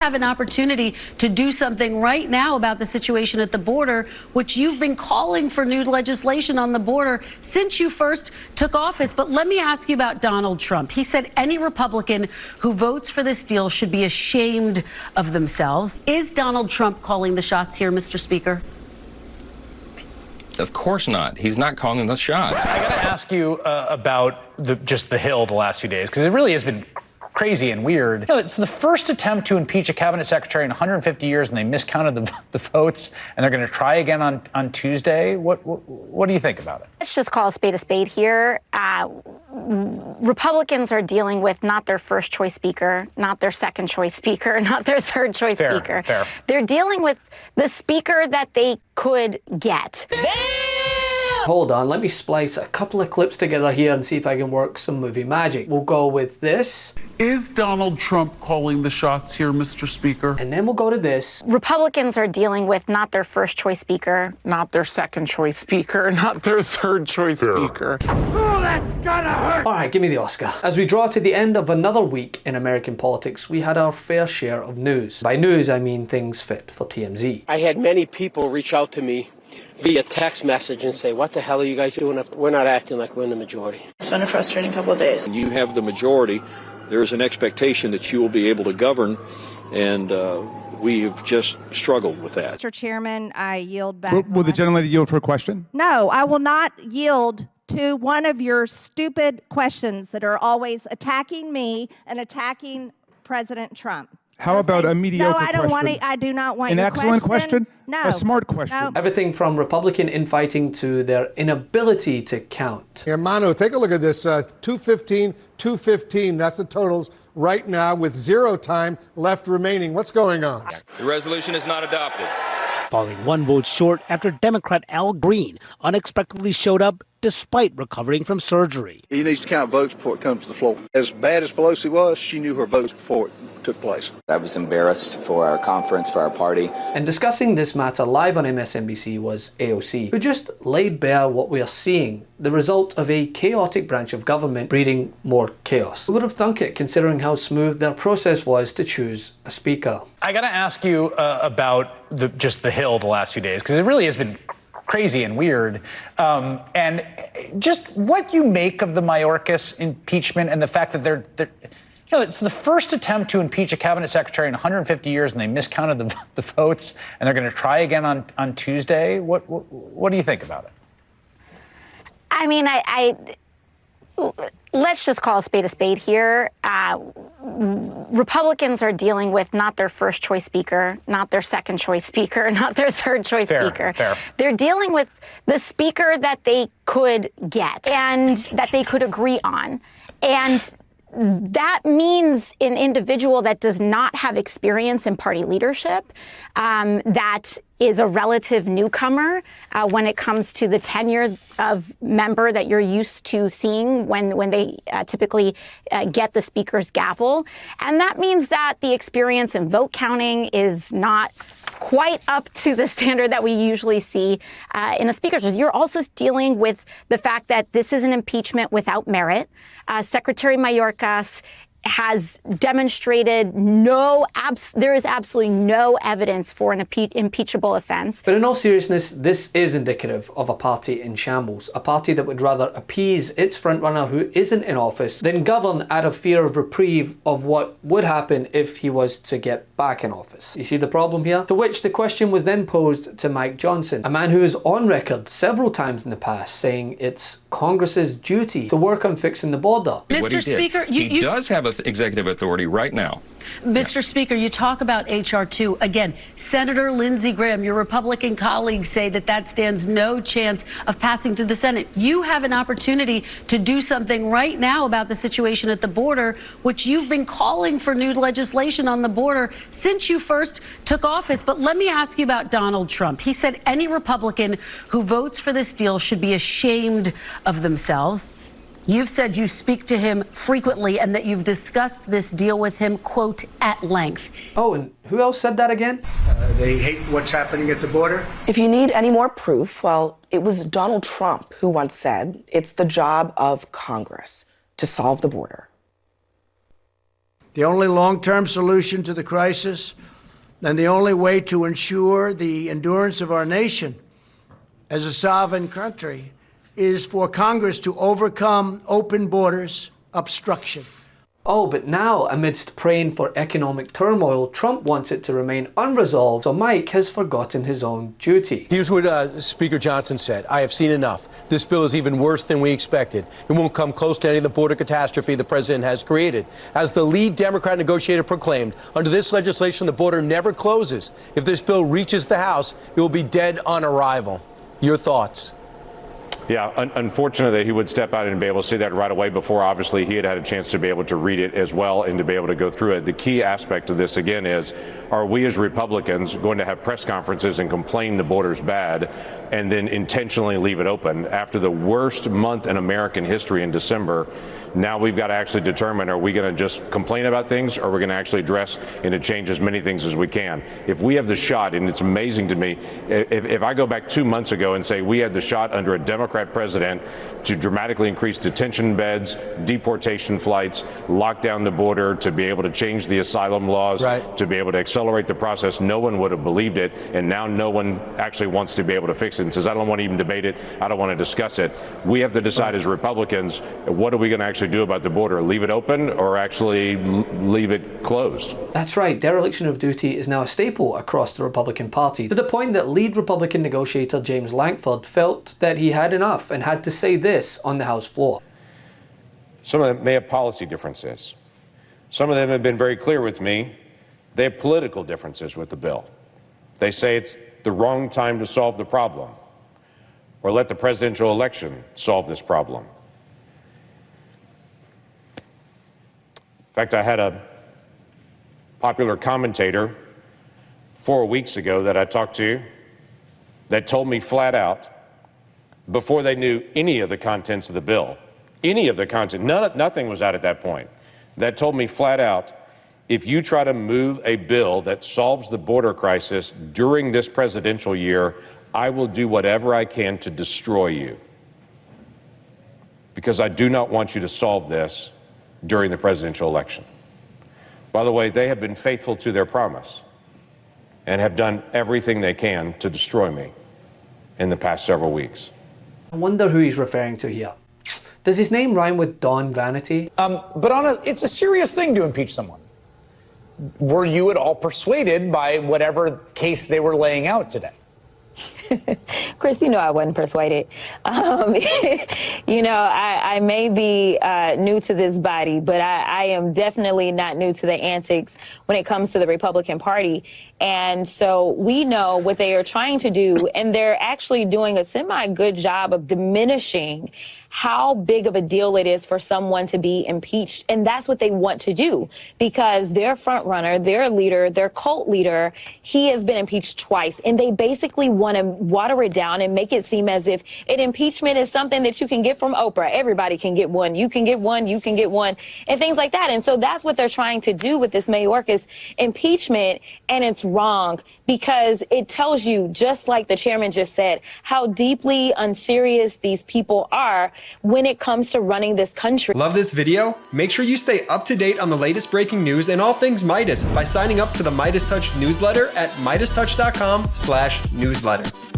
Have an opportunity to do something right now about the situation at the border, which you've been calling for new legislation on the border since you first took office. But let me ask you about Donald Trump. He said any Republican who votes for this deal should be ashamed of themselves. Is Donald Trump calling the shots here, Mr. Speaker? Of course not. He's not calling the shots. I got to ask you about just the Hill the last few days, because it really has been crazy and weird. You know, it's the first attempt to impeach a cabinet secretary in 150 years, and they miscounted the votes, and they're going to try again on Tuesday. What do you think about it? Let's just call a spade here. Republicans are dealing with not their first choice speaker, not their second choice speaker, not their third choice speaker. Fair. They're dealing with the speaker that they could get. Hold on, let me splice a couple of clips together here and see if I can work some movie magic. We'll go with this. Is Donald Trump calling the shots here, Mr. Speaker? And then we'll go to this. Republicans are dealing with not their first choice speaker, Not their second choice speaker, not their third choice speaker. Oh, that's gonna hurt! All right, give me the Oscar. As we draw to the end of another week in American politics, we had our fair share of news. By news, I mean things fit for TMZ. I had many people reach out to me via text message and say, what the hell are you guys doing up? We're not acting like we're in the majority. It's been a frustrating couple of days. You have the majority. There is an expectation that you will be able to govern, and we've just struggled with that. Mr. Chairman, I yield back. Will the gentlelady yield for a question? No, I will not yield to one of your stupid questions that are always attacking me and attacking President Trump. How about a mediocre question? No, I don't want it. I do not want an your excellent question. No. A smart question. No. Everything from Republican infighting to their inability to count. Yeah, Manu, take a look at this. 215, 215. That's the totals right now with 0 time left remaining. What's going on? The resolution is not adopted. Falling 1 vote short after Democrat Al Green unexpectedly showed up despite recovering from surgery. He needs to count votes before it comes to the floor. As bad as Pelosi was, she knew her votes before it took place. I was embarrassed for our conference, for our party. And discussing this matter live on MSNBC was AOC, who just laid bare what we are seeing, the result of a chaotic branch of government breeding more chaos. Who would have thunk it, considering how smooth their process was to choose a speaker? I got to ask you about just the Hill the last few days, because it really has been crazy and weird. And just what you make of the Mayorkas impeachment and the fact that they're you know, it's the first attempt to impeach a cabinet secretary in 150 years, and they miscounted the votes, and they're going to try again on Tuesday. What do you think about it? I mean, let's just call a spade here. Republicans are dealing with not their first choice speaker, not their second choice speaker, not their third choice speaker. Fair. They're dealing with the speaker that they could get and that they could agree on. And that means an individual that does not have experience in party leadership, that is a relative newcomer when it comes to the tenure of member that you're used to seeing when they typically get the speaker's gavel. And that means that the experience in vote counting is not quite up to the standard that we usually see in a speaker's race. You're also dealing with the fact that this is an impeachment without merit. Secretary Mayorkas has demonstrated there is absolutely no evidence for an impeachable offense. But in all seriousness, this is indicative of a party in shambles, a party that would rather appease its frontrunner who isn't in office than govern out of fear of reprieve of what would happen if he was to get back in office. You see the problem here? To which the question was then posed to Mike Johnson, a man who is on record several times in the past saying it's Congress's duty to work on fixing the border. Mr. Speaker, he does have executive authority right now. Mr. Speaker, you talk about H.R. 2. Again, Senator Lindsey Graham, your Republican colleagues say that stands no chance of passing through the Senate. You have an opportunity to do something right now about the situation at the border, which you've been calling for new legislation on the border since you first took office. But let me ask you about Donald Trump. He said any Republican who votes for this deal should be ashamed of themselves. You've said you speak to him frequently and that you've discussed this deal with him, quote, at length. Oh, and who else said that again? They hate what's happening at the border. If you need any more proof, well, it was Donald Trump who once said it's the job of Congress to solve the border. The only long-term solution to the crisis and the only way to ensure the endurance of our nation as a sovereign country is for Congress to overcome open borders obstruction. Oh, but now, amidst praying for economic turmoil, Trump wants it to remain unresolved, so Mike has forgotten his own duty. Here's what Speaker Johnson said. I have seen enough. This bill is even worse than we expected. It won't come close to any of the border catastrophe the president has created. As the lead Democrat negotiator proclaimed, under this legislation, the border never closes. If this bill reaches the House, it will be dead on arrival. Your thoughts? Yeah, unfortunate that he would step out and be able to say that right away before, obviously, he had had a chance to be able to read it as well and to be able to go through it. The key aspect of this, again, is are we as Republicans going to have press conferences and complain the border's bad and then intentionally leave it open? After the worst month in American history in December, now we've got to actually determine, are we going to just complain about things, or are we going to actually address and to change as many things as we can? If we have the shot, and it's amazing to me, if I go back 2 months ago and say we had the shot under a Democrat president to dramatically increase detention beds, deportation flights, lock down the border, to be able to change the asylum laws, to be able to accelerate the process, no one would have believed it. And now no one actually wants to be able to fix it and says, I don't want to even debate it. I don't want to discuss it. We have to decide as Republicans, what are we going to actually do about the border? Leave it open or actually leave it closed? That's right. Dereliction of duty is now a staple across the Republican Party, to the point that lead Republican negotiator James Lankford felt that he had enough and had to say this on the House floor. Some of them may have policy differences. Some of them have been very clear with me. They have political differences with the bill. They say it's the wrong time to solve the problem, or let the presidential election solve this problem. In fact, I had a popular commentator 4 weeks ago that I talked to that told me flat out, before they knew any of the contents of the bill, nothing was out at that point, that told me flat out, if you try to move a bill that solves the border crisis during this presidential year, I will do whatever I can to destroy you, because I do not want you to solve this during the presidential election. By the way, they have been faithful to their promise and have done everything they can to destroy me in the past several weeks. I wonder who he's referring to here. Does his name rhyme with Don Vanity? But it's a serious thing to impeach someone. Were you at all persuaded by whatever case they were laying out today? Chris, you know I wasn't persuaded. You know, I may be new to this body, but I am definitely not new to the antics when it comes to the Republican Party. And so we know what they are trying to do, and they're actually doing a semi-good job of diminishing how big of a deal it is for someone to be impeached. And that's what they want to do, because their front runner, their leader, their cult leader, he has been impeached twice. And they basically want to water it down and make it seem as if an impeachment is something that you can get from Oprah. Everybody can get one. You can get one. You can get one, and things like that. And so that's what they're trying to do with this Mayorkas impeachment. And it's wrong, because it tells you, just like the chairman just said, how deeply unserious these people are when it comes to running this country. Love this video? Make sure you stay up to date on the latest breaking news and all things Meidas by signing up to the MeidasTouch newsletter at MeidasTouch.com/newsletter.